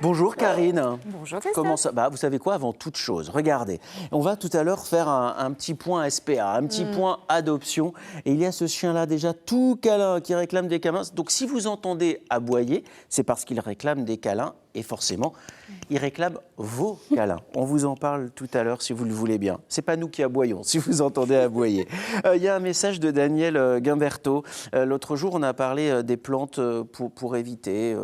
Bonjour Karine. Bonjour Christophe. Comment ça va? Vous savez quoi, avant toute chose, regardez, on va tout à l'heure faire un petit point SPA, un petit point adoption. Et il y a ce chien-là déjà tout câlin qui réclame des câlins. Donc si vous entendez aboyer, c'est parce qu'il réclame des câlins. Et forcément, il réclame vos câlins. On vous en parle tout à l'heure si vous le voulez bien. C'est pas nous qui aboyons, si vous entendez aboyer. Il y a un message de Daniel Guimberto. L'autre jour, on a parlé des plantes pour éviter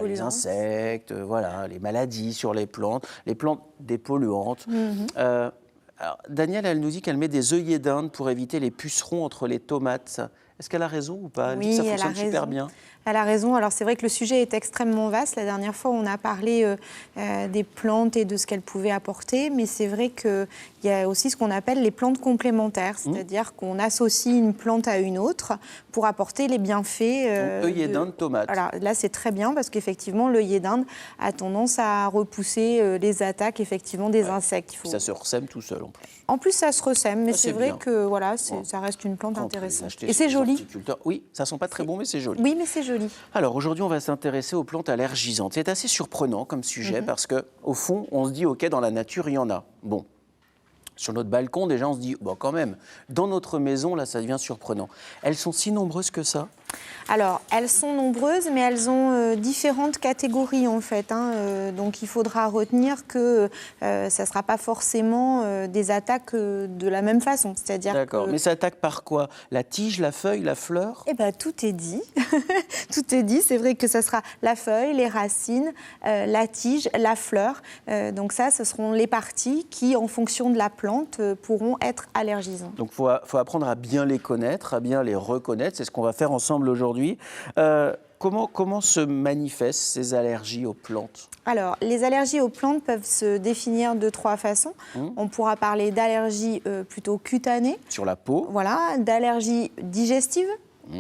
les insectes, voilà, les maladies sur les plantes dépolluantes. Alors, Daniel, elle nous dit qu'elle met des œillets d'Inde pour éviter les pucerons entre les tomates. Est-ce qu'elle a raison ou pas? Elle dit que ça fonctionne super bien. Elle a raison. Alors c'est vrai que le sujet est extrêmement vaste. La dernière fois, on a parlé des plantes et de ce qu'elles pouvaient apporter. Mais c'est vrai qu'il y a aussi ce qu'on appelle les plantes complémentaires. C'est-à-dire qu'on associe une plante à une autre pour apporter les bienfaits. Œillet d'Inde, tomate. Alors là, c'est très bien parce qu'effectivement, l'œillet d'Inde a tendance à repousser les attaques effectivement des insectes. Ça se ressème tout seul en plus. En plus, ça se ressème, mais c'est vrai bien. que voilà, ça reste une plante intéressante. Et c'est joli. Oui, ça sent pas très bon, mais c'est joli. Oui, mais c'est joli. Alors aujourd'hui, on va s'intéresser aux plantes allergisantes. C'est assez surprenant comme sujet parce qu'au fond, on se dit, OK, dans la nature, il y en a. Bon, sur notre balcon, déjà, on se dit, bon, quand même, dans notre maison, là, ça devient surprenant. Elles sont si nombreuses que ça? Alors, elles sont nombreuses, mais elles ont différentes catégories, en fait. Donc, il faudra retenir que ça ne sera pas forcément des attaques de la même façon. D'accord, mais ça attaque par quoi? La tige, la feuille, la fleur? Eh bien, tout est dit. Tout est dit. C'est vrai que ça sera la feuille, les racines, la tige, la fleur. Donc ça, ce seront les parties qui, en fonction de la plante, pourront être allergisantes. Donc, il faut apprendre à bien les connaître, à bien les reconnaître. C'est ce qu'on va faire ensemble aujourd'hui. Comment se manifestent ces allergies aux plantes? Alors, les allergies aux plantes peuvent se définir de trois façons. On pourra parler d'allergies plutôt cutanées. Sur la peau. Voilà, d'allergies digestives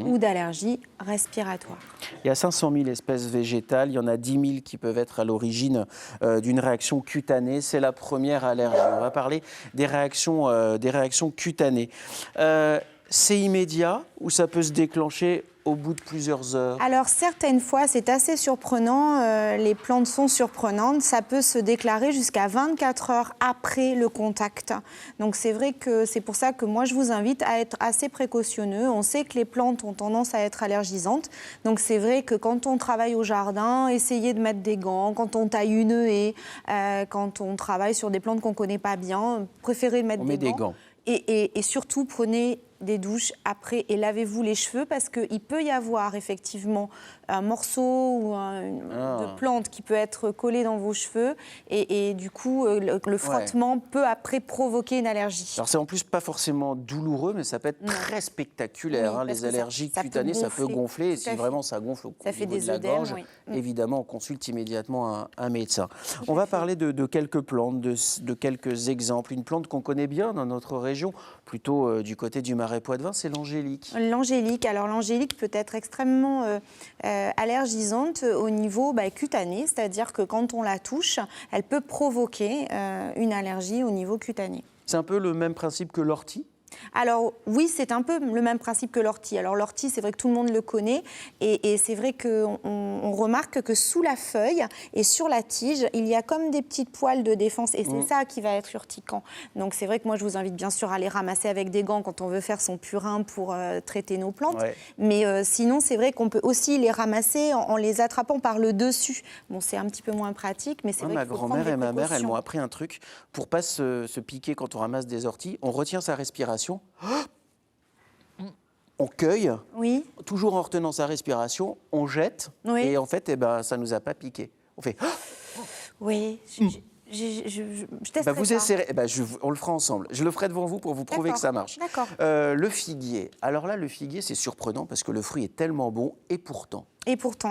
ou d'allergies respiratoires. Il y a 500 000 espèces végétales. Il y en a 10 000 qui peuvent être à l'origine d'une réaction cutanée. C'est la première allergie. On va parler des réactions cutanées. C'est immédiat ou ça peut se déclencher au bout de plusieurs heures? Alors, certaines fois, c'est assez surprenant. Les plantes sont surprenantes. Ça peut se déclarer jusqu'à 24 heures après le contact. Donc, c'est vrai que c'est pour ça que moi, je vous invite à être assez précautionneux. On sait que les plantes ont tendance à être allergisantes. Donc, c'est vrai que quand on travaille au jardin, essayez de mettre des gants. Quand on taille une haie, quand on travaille sur des plantes qu'on ne connaît pas bien, préférez mettre des gants. Et surtout, prenez des douches après et lavez-vous les cheveux parce qu'il peut y avoir effectivement un morceau ou de plante qui peut être collé dans vos cheveux et du coup le frottement peut après provoquer une allergie. Alors c'est en plus pas forcément douloureux mais ça peut être très spectaculaire. Oui, les allergies cutanées ça peut gonfler et si vraiment ça gonfle au niveau de la gorge, évidemment on consulte immédiatement un médecin. On va parler de quelques plantes, de quelques exemples. Une plante qu'on connaît bien dans notre région, plutôt du côté du Marais Poitevin, c'est l'angélique. L'angélique, alors l'angélique peut être extrêmement allergisante au niveau cutané, c'est-à-dire que quand on la touche, elle peut provoquer une allergie au niveau cutané. C'est un peu le même principe que l'ortie? Alors oui, c'est un peu le même principe que l'ortie. Alors l'ortie, c'est vrai que tout le monde le connaît et c'est vrai qu'on remarque que sous la feuille et sur la tige, il y a comme des petites poils de défense et c'est ça qui va être urticant. Donc c'est vrai que moi, je vous invite bien sûr à les ramasser avec des gants quand on veut faire son purin pour traiter nos plantes. Mais sinon, c'est vrai qu'on peut aussi les ramasser en les attrapant par le dessus. Bon, c'est un petit peu moins pratique, mais c'est vrai qu'il faut prendre des précautions. Ma grand-mère et ma mère, elles m'ont appris un truc pour pas se piquer quand on ramasse des orties. On retient sa respiration. On cueille, toujours en retenant sa respiration, on jette, et en fait, ça ne nous a pas piqué. On fait... Oui, je testerai vous essayerez, on le fera ensemble. Je le ferai devant vous pour vous prouver que ça marche. D'accord. Le figuier. Alors là, le figuier, c'est surprenant parce que le fruit est tellement bon, et pourtant...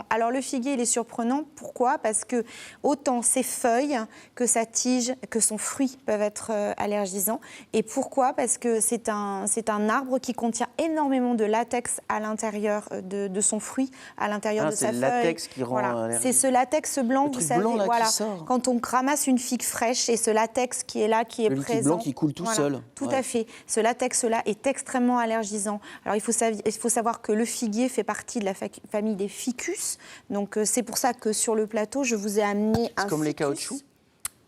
Alors le figuier, il est surprenant. Pourquoi? Parce que autant ses feuilles que sa tige, que son fruit peuvent être allergisants. Et pourquoi? Parce que c'est un arbre qui contient énormément de latex à l'intérieur de son fruit, à l'intérieur de sa feuille. C'est le latex qui rend allergique. C'est ce latex blanc, vous savez. Blanc, là, qui sort. Quand on ramasse une figue fraîche, et ce latex qui est là, qui est présent. Le blanc qui coule tout seul. Tout à fait. Ce latex-là est extrêmement allergisant. Alors il faut savoir que le figuier fait partie de la famille des ficus. Donc c'est pour ça que sur le plateau, je vous ai amené un comme les ficus. caoutchoucs.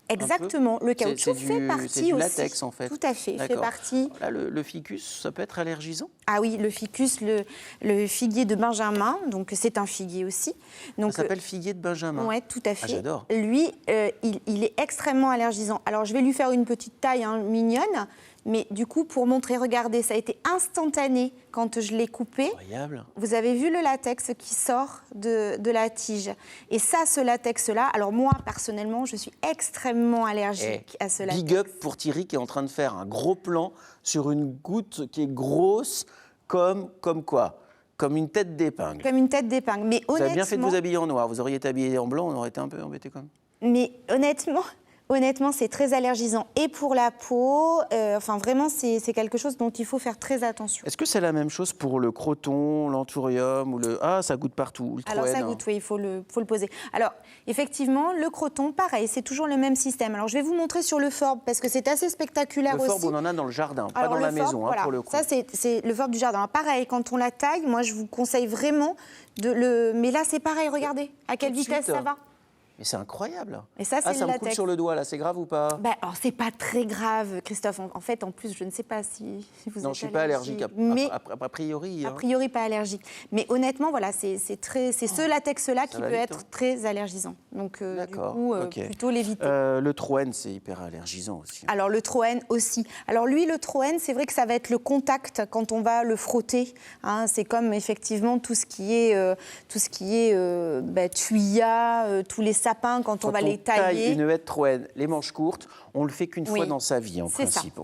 Exactement, le caoutchouc fait partie c'est du aussi. latex en fait. Tout à fait, fait D'accord. partie. Là, le ficus, ça peut être allergisant? Ah oui, le ficus, le figuier de Benjamin, donc c'est un figuier aussi. Donc, Ça s'appelle figuier de Benjamin. Oui, tout à fait. Ah, j'adore. Lui, il est extrêmement allergisant. Alors je vais lui faire une petite taille mignonne, mais du coup, pour montrer, regardez, ça a été instantané quand je l'ai coupé. Incroyable. Vous avez vu le latex qui sort de la tige. Et ça, ce latex-là, alors moi, personnellement, je suis extrêmement allergique à ce latex. Big up pour Thierry qui est en train de faire un gros plan sur une goutte qui est grosse comme quoi? Comme une tête d'épingle. Comme une tête d'épingle. Mais Vous honnêtement, avez bien fait de vous habiller en noir. Vous auriez été habillé en blanc, on aurait été un peu embêté quand même. Mais honnêtement, c'est très allergisant. Et pour la peau, enfin vraiment, c'est quelque chose dont il faut faire très attention. Est-ce que c'est la même chose pour le croton, l'anthurium ou le... Ah, ça goûte partout. Ou le Alors ça troène, goûte, oui, il faut le poser. Alors, effectivement, le croton, pareil, c'est toujours le même système. Alors, je vais vous montrer sur le forbe, parce que c'est assez spectaculaire aussi. Le forbe, on en a dans le jardin, pas Alors, dans la le forbe, maison, voilà. pour le coup. Ça, c'est le forbe du jardin. Alors, pareil, quand on la taille, moi, je vous conseille vraiment de le... Mais là, c'est pareil, regardez, à quelle Tout de vitesse suite. ça va. Mais c'est incroyable. Et ça, c'est ça le me coule latex. sur le doigt, là, c'est grave ou pas? Alors, c'est pas très grave, Christophe. En fait, en plus, je ne sais pas si vous êtes Non, je suis pas allergique, mais a priori. a priori, pas allergique. Mais honnêtement, voilà, c'est ce latex-là qui va peut vite, être très allergisant. Donc, du D'accord, coup, ok. plutôt l'éviter. Le troène, c'est hyper allergisant aussi. Alors, le troène aussi. Alors, lui, le troène, c'est vrai que ça va être le contact quand on va le frotter. Hein. C'est comme, effectivement, tout ce qui est thuya, tous les sapins, quand on va les tailler. Une haie de troène, les manches courtes, on le fait qu'une fois dans sa vie, en principe.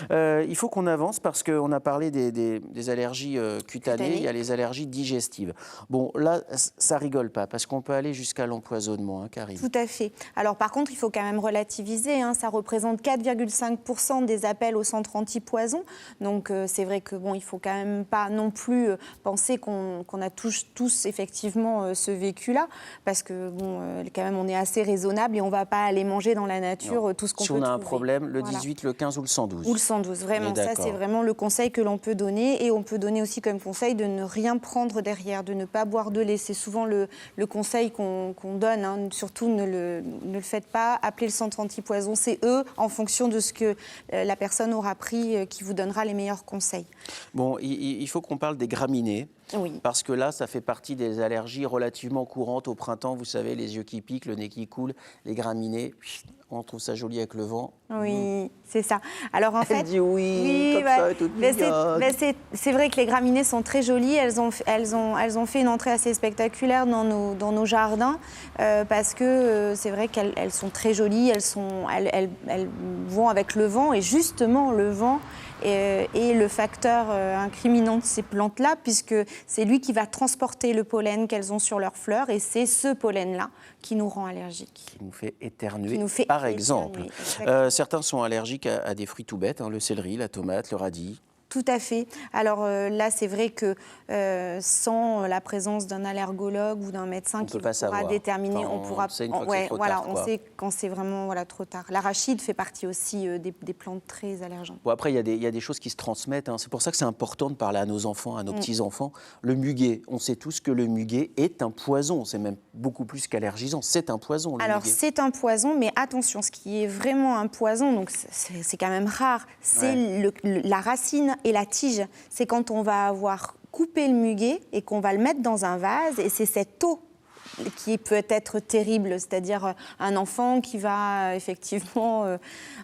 Il faut qu'on avance parce qu'on a parlé des allergies cutanées, il y a les allergies digestives. Bon, là, ça rigole pas parce qu'on peut aller jusqu'à l'empoisonnement, hein, Karine. Tout à fait. Alors, par contre, il faut quand même relativiser. Hein. Ça représente 4,5% des appels au centre anti-poison. Donc, c'est vrai que bon, il faut quand même pas non plus penser qu'on a tous effectivement ce vécu-là, parce que bon, quand même, on est assez raisonnable et on va pas aller manger dans la nature tout ce qu'on peut trouver. Si on a un problème, le 18, le 15 ou le 112. Ou le 112, vraiment. Ça, c'est vraiment le conseil que l'on peut donner. Et on peut donner aussi comme conseil de ne rien prendre derrière, de ne pas boire de lait. C'est souvent le conseil qu'on donne. Hein. Surtout, ne le faites pas. Appelez le centre antipoison. C'est eux, en fonction de ce que la personne aura pris, qui vous donnera les meilleurs conseils. Bon, il faut qu'on parle des graminées. Oui. Parce que là, ça fait partie des allergies relativement courantes au printemps. Vous savez, les yeux qui piquent, le nez qui coule, les graminées. On trouve ça joli avec le vent. Oui, c'est ça. Alors en fait, elle dit oui, comme ça, toute c'est vrai que les graminées sont très jolies. Elles ont fait une entrée assez spectaculaire dans nos jardins parce que c'est vrai qu'elles sont très jolies. Elles vont avec le vent et justement le vent est le facteur incriminant de ces plantes-là, puisque c'est lui qui va transporter le pollen qu'elles ont sur leurs fleurs, et c'est ce pollen-là qui nous rend allergiques. Qui nous fait éternuer, par exemple. Certains sont allergiques à des fruits tout bêtes, hein, le céleri, la tomate, le radis. Tout à fait. Alors là, c'est vrai que sans la présence d'un allergologue ou d'un médecin qui pourra déterminer, on pourra. On sait quand c'est vraiment trop tard. L'arachide fait partie aussi des plantes très allergènes. Bon, après, il y a des choses qui se transmettent. Hein. C'est pour ça que c'est important de parler à nos enfants, à nos petits-enfants. Le muguet, on sait tous que le muguet est un poison. C'est même beaucoup plus qu'allergisant. C'est un poison, le muguet. Alors, c'est un poison, mais attention, ce qui est vraiment un poison, donc c'est quand même rare, c'est la racine et la tige. C'est quand on va avoir coupé le muguet et qu'on va le mettre dans un vase, et c'est cette eau qui peut être terrible, c'est-à-dire un enfant qui va effectivement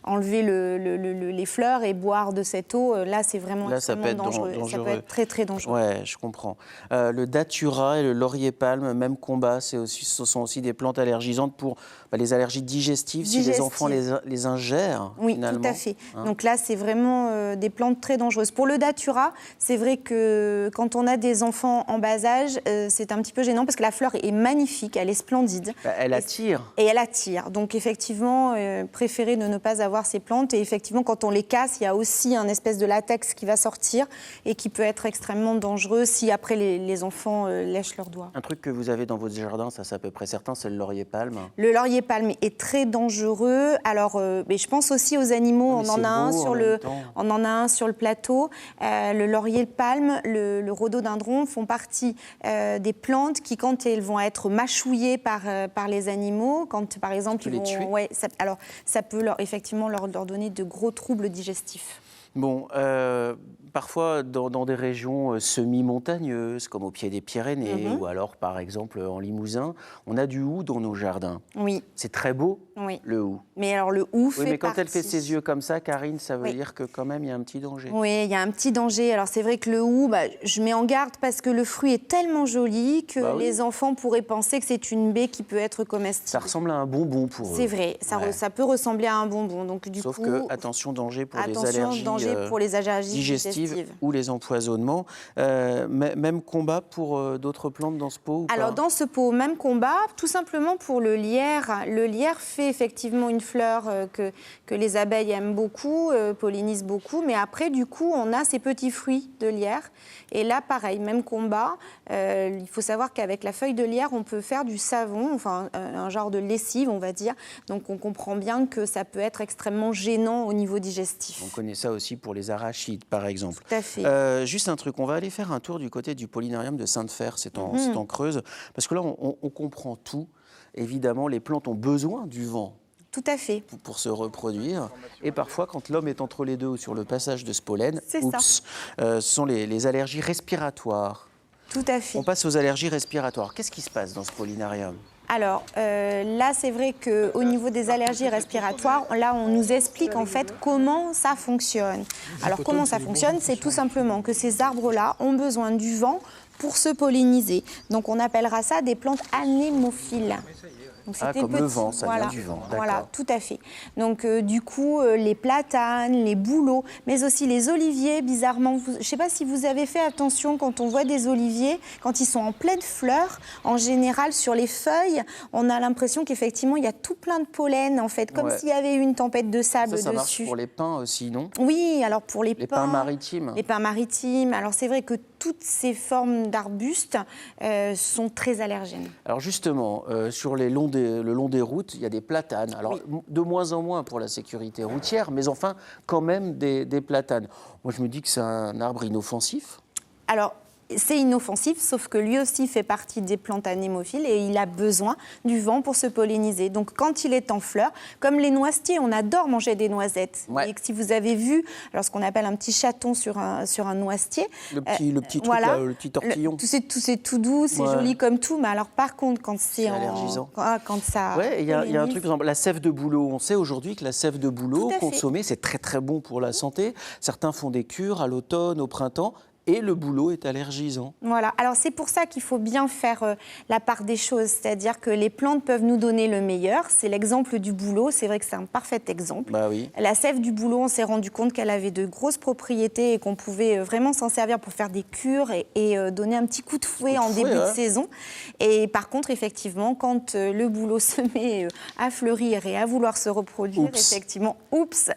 enlever les fleurs et boire de cette eau. Là, c'est vraiment extrêmement dangereux. Ça peut être très, très dangereux. Oui, je comprends. Le datura et le laurier palme, même combat, ce sont aussi des plantes allergisantes pour les allergies digestives, si les enfants les ingèrent. Oui, finalement. Tout à fait. Hein. Donc là, c'est vraiment des plantes très dangereuses. Pour le datura, c'est vrai que quand on a des enfants en bas âge, c'est un petit peu gênant parce que la fleur est magnifique. magnifique, elle est splendide. Elle attire. Et elle attire. Donc effectivement, préférez de ne pas avoir ces plantes. Et effectivement, quand on les casse, il y a aussi un espèce de latex qui va sortir et qui peut être extrêmement dangereux si après les enfants lèchent leurs doigts. Un truc que vous avez dans votre jardin, ça c'est à peu près certain, c'est le laurier palme. Le laurier palme est très dangereux. Alors, mais je pense aussi aux animaux. On en a un sur le plateau. Le laurier palme, le rhododendron font partie des plantes qui, quand elles vont être mâchouillées par les animaux, quand par exemple ils vont... Ouais, ça peut effectivement leur donner de gros troubles digestifs. Bon, parfois dans des régions semi-montagneuses, comme au pied des Pyrénées, ou alors par exemple en Limousin, on a du hou dans nos jardins. Oui. C'est très beau, oui. Le hou. Mais alors le hou fait mais quand partie... elle fait ses yeux comme ça, Karine, ça veut dire que quand même il y a un petit danger. Oui, il y a un petit danger. Alors c'est vrai que le hou, je mets en garde parce que le fruit est tellement joli que les enfants pourraient penser que c'est une baie qui peut être comestible. Ça ressemble à un bonbon pour eux. C'est vrai, ça peut ressembler à un bonbon. Donc, Sauf que, attention, danger pour les allergies digestives ou les empoisonnements. Même combat pour d'autres plantes dans ce pot ou Alors pas? dans ce pot, même combat, tout simplement pour le lierre. Le lierre fait effectivement une fleur que les abeilles aiment beaucoup, pollinisent beaucoup, mais après du coup on a ces petits fruits de lierre. Et là pareil, même combat. Il faut savoir qu'avec la feuille de lierre on peut faire du savon, enfin un genre de lessive on va dire. Donc on comprend bien que ça peut être extrêmement gênant au niveau digestif. On connaît ça aussi pour les arachides par exemple. Tout à fait. Juste un truc, on va aller faire un tour du côté du Pollinarium de Sainte-Fère, c'est en Creuse, parce que là on comprend tout. Évidemment, les plantes ont besoin du vent. Tout à fait. Pour se reproduire. Et parfois, quand l'homme est entre les deux ou sur le passage de ce pollen, ce sont les allergies respiratoires. Tout à fait. On passe aux allergies respiratoires. Qu'est-ce qui se passe dans ce Pollinarium ? Alors là, c'est vrai qu'au niveau des allergies respiratoires, là, on nous explique en fait comment ça fonctionne. Alors comment ça fonctionne ? C'est tout simplement que ces arbres-là ont besoin du vent pour se polliniser. Donc on appellera ça des plantes anémophiles. Donc, comme le vent, ça vient du vent. Voilà, tout à fait. Donc du coup, les platanes, les bouleaux, mais aussi les oliviers, bizarrement. Je ne sais pas si vous avez fait attention quand on voit des oliviers, quand ils sont en pleine fleur, en général sur les feuilles, on a l'impression qu'effectivement il y a tout plein de pollen, en fait, comme s'il y avait eu une tempête de sable dessus. Ça marche pour les pins aussi, non ? Oui, alors pour les pins maritimes. Les pins maritimes. Alors c'est vrai que toutes ces formes d'arbustes sont très allergènes. Alors justement, sur le long des routes, il y a des platanes. Alors de moins en moins pour la sécurité routière, mais enfin quand même des platanes. Moi je me dis que c'est un arbre inoffensif. Alors c'est inoffensif, sauf que lui aussi fait partie des plantes anémophiles et il a besoin du vent pour se polliniser. Donc quand il est en fleurs, comme les noisetiers, on adore manger des noisettes. Et que si vous avez vu, alors ce qu'on appelle un petit chaton sur un noisetier, le petit truc là, le petit tortillon. C'est tout doux, c'est joli comme tout, mais alors par contre quand c'est allergisant. Quand ça. Il y a un truc, par exemple, la sève de bouleau. On sait aujourd'hui que la sève de bouleau consommée, c'est très très bon pour la santé. Certains font des cures à l'automne, au printemps. Et le bouleau est allergisant. Voilà, alors c'est pour ça qu'il faut bien faire la part des choses, c'est-à-dire que les plantes peuvent nous donner le meilleur. C'est l'exemple du bouleau, c'est vrai que c'est un parfait exemple. La sève du bouleau, on s'est rendu compte qu'elle avait de grosses propriétés et qu'on pouvait vraiment s'en servir pour faire des cures et donner un petit coup de fouet en début de saison. Et par contre, effectivement, quand le bouleau se met à fleurir et à vouloir se reproduire, effectivement,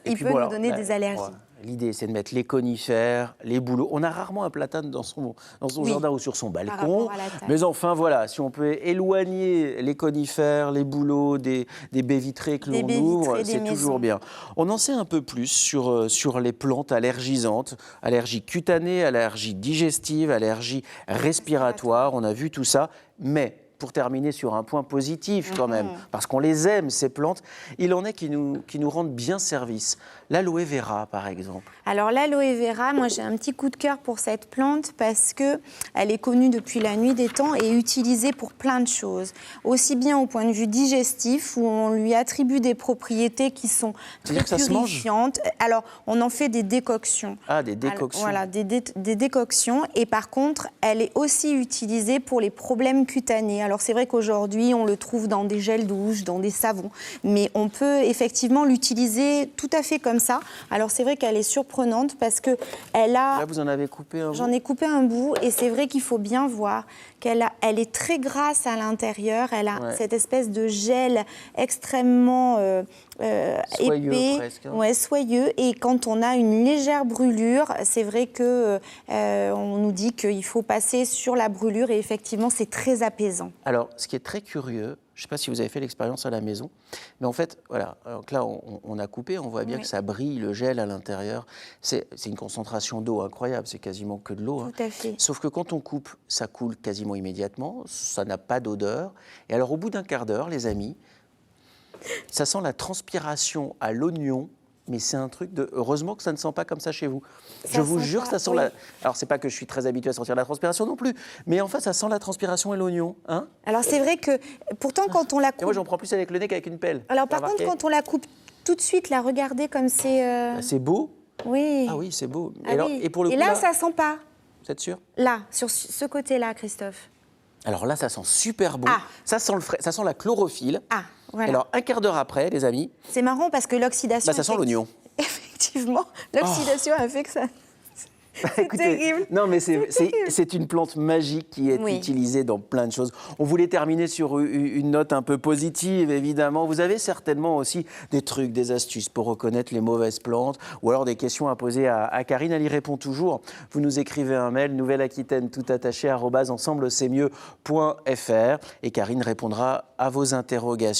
il peut nous donner des allergies. L'idée, c'est de mettre les conifères, les bouleaux. On a rarement un platane dans son jardin ou sur son balcon. Mais enfin, voilà, si on peut éloigner les conifères, les bouleaux, des baies vitrées que l'on ouvre, c'est toujours bien. On en sait un peu plus sur les plantes allergisantes. Allergie cutanée, allergie digestive, allergie respiratoire. On a vu tout ça. Mais pour terminer sur un point positif quand même, parce qu'on les aime, ces plantes, il en est qui nous rendent bien service. L'aloe vera, par exemple. Alors l'aloe vera, moi j'ai un petit coup de cœur pour cette plante parce qu'elle est connue depuis la nuit des temps et utilisée pour plein de choses. Aussi bien au point de vue digestif, où on lui attribue des propriétés qui sont très purifiantes. Alors on en fait des décoctions. Ah, des décoctions. Alors, voilà, des décoctions. Et par contre, elle est aussi utilisée pour les problèmes cutanés. Alors c'est vrai qu'aujourd'hui, on le trouve dans des gels douche, dans des savons, mais on peut effectivement l'utiliser tout à fait comme ça. Alors c'est vrai qu'elle est surprenante parce que elle a... Là, vous en avez coupé un bout. J'en ai coupé un bout et c'est vrai qu'il faut bien voir elle est très grasse à l'intérieur. Elle a cette espèce de gel extrêmement soyeux, épais, presque, hein. Ouais, soyeux. Et quand on a une légère brûlure, c'est vrai que on nous dit qu'il faut passer sur la brûlure et effectivement, c'est très apaisant. Alors, ce qui est très curieux, je ne sais pas si vous avez fait l'expérience à la maison, mais en fait, voilà, donc là, on a coupé, on voit bien que ça brille, le gel à l'intérieur. C'est une concentration d'eau incroyable, c'est quasiment que de l'eau. Tout à fait. Sauf que quand on coupe, ça coule quasiment immédiatement, ça n'a pas d'odeur. Et alors, au bout d'un quart d'heure, les amis, ça sent la transpiration à l'oignon. Mais c'est un truc de... Heureusement que ça ne sent pas comme ça chez vous. Je vous jure, ça sent la... Alors, c'est pas que je suis très habituée à sentir la transpiration non plus, mais en fait, ça sent la transpiration et l'oignon. Hein. Alors, c'est vrai que, pourtant, quand on la coupe... Et moi, j'en prends plus avec le nez qu'avec une pelle. Alors, par contre, quand on la coupe tout de suite, la regardez comme c'est... C'est beau. Oui. Ah oui, c'est beau. Ah alors, oui. Et pour le coup, là, ça sent pas. Vous êtes sûr? Là, sur ce côté-là, Christophe. Alors là, ça sent super bon. Ça sent ça sent la chlorophylle. Voilà. Alors, un quart d'heure après, les amis... C'est marrant parce que l'oxydation... ça sent l'oignon. Effectivement, l'oxydation a fait que ça... C'est terrible. Non, mais c'est une plante magique qui est utilisée dans plein de choses. On voulait terminer sur une note un peu positive, évidemment. Vous avez certainement aussi des trucs, des astuces pour reconnaître les mauvaises plantes ou alors des questions à poser à Karine. Elle y répond toujours. Vous nous écrivez un mail, Nouvelle-Aquitaine, tout attaché, @ensemble-c'est-mieux.fr et Karine répondra à vos interrogations.